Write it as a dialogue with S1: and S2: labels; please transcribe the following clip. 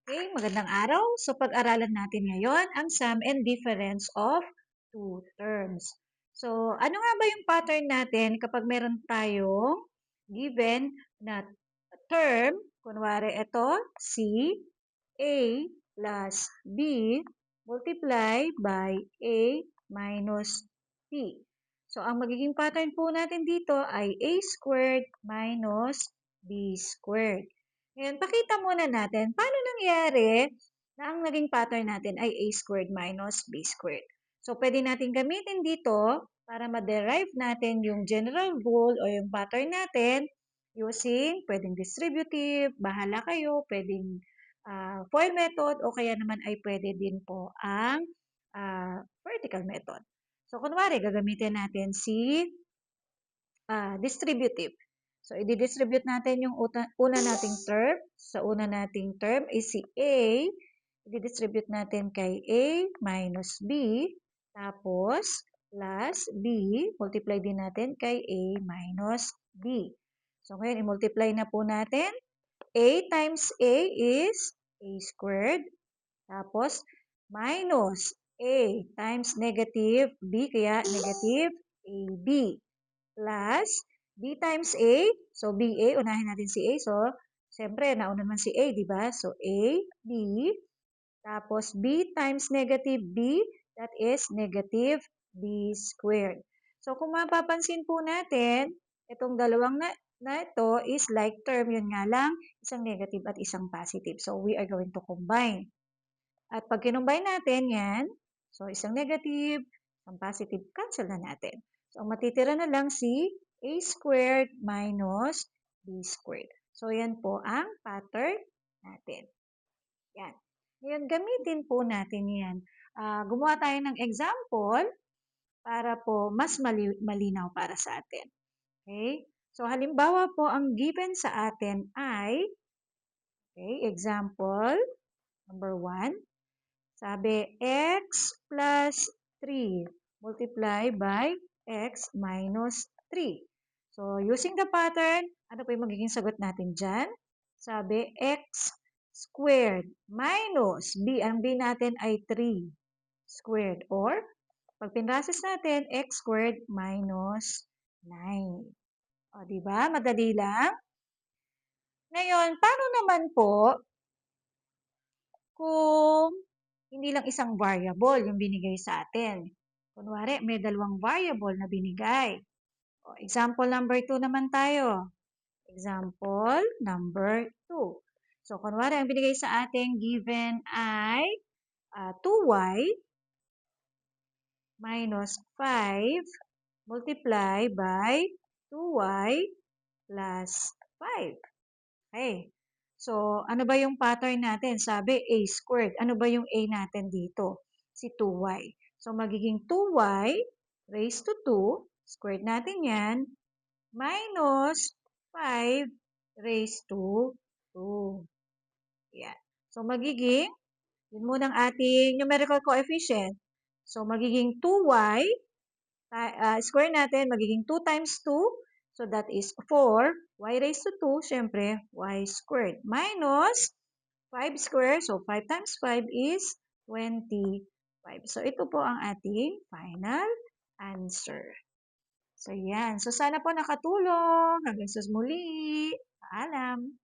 S1: Okay, magandang araw. So pag-aralan natin ngayon ang sum and difference of two terms. So ano nga ba yung pattern natin kapag meron tayong given na term, kunwari ito, C, A plus B multiply by A minus B. So ang magiging pattern po natin dito ay A squared minus B squared. Ngayon, pakita muna natin paano nangyari na ang naging pattern natin ay A squared minus B squared. So, pwede natin gamitin dito para ma-derive natin yung general rule o yung pattern natin using pwedeng distributive, bahala kayo, pwedeng FOIL method o kaya naman ay pwede din po ang vertical method. So, kunwari, gagamitin natin si distributive. So, i-distribute natin yung una nating term. Sa una nating term is si A. I-distribute natin kay A minus B. Tapos, plus B. Multiply din natin kay A minus B. So, ngayon, i-multiply na po natin. A times A is A squared. Tapos, minus A times negative B, kaya negative AB plus B times A. So, BA, unahin natin si A. So, siyempre, nauna naman si A, di ba? So, A, B, tapos B times negative B, that is negative B squared. So, kung mapapansin po natin, itong dalawang na ito is like term, yun nga lang, isang negative at isang positive. So, we are going to combine. At pag kinumbine natin yan, so isang negative, isang positive, cancel na natin. So, ang matitira na lang si A squared minus B squared. So, yan po ang pattern natin. Yan. Ngayon, gamitin po natin yan. Gumawa tayo ng example para po mas malinaw para sa atin. Okay? So, halimbawa po, ang given sa atin ay, okay, example number 1, sabi, x plus 3 multiply by x minus 3. So, using the pattern, ano po yung magiging sagot natin dyan? Sabi, x squared minus b. Ang b natin ay 3 squared. Or, pag pinrasis natin, x squared minus 9. O, diba? Madali lang. Ngayon, paano naman po kung hindi lang isang variable yung binigay sa atin? Kunwari, may dalawang variable na binigay. O, example number 2 naman tayo. Example number 2. So, kunwari, ang binigay sa ating given ay 2y minus 5 multiply by 2y plus 5. Okay. So, ano ba yung pattern natin? Sabi, a squared. Ano ba yung a natin dito? Si 2y. So, magiging 2y raised to 2, squared natin yan, minus 5 raised to 2. Yan. So, magiging, yun muna ang ating numerical coefficient. So, magiging 2y, square natin, magiging 2 times 2. So, that is 4. Y raised to 2, syempre, y squared. Minus 5 squared. So, 5 times 5 is 25. So, ito po ang ating final answer. So, yan. So, sana po nakatulong. Hanggang sa muli. Paalam.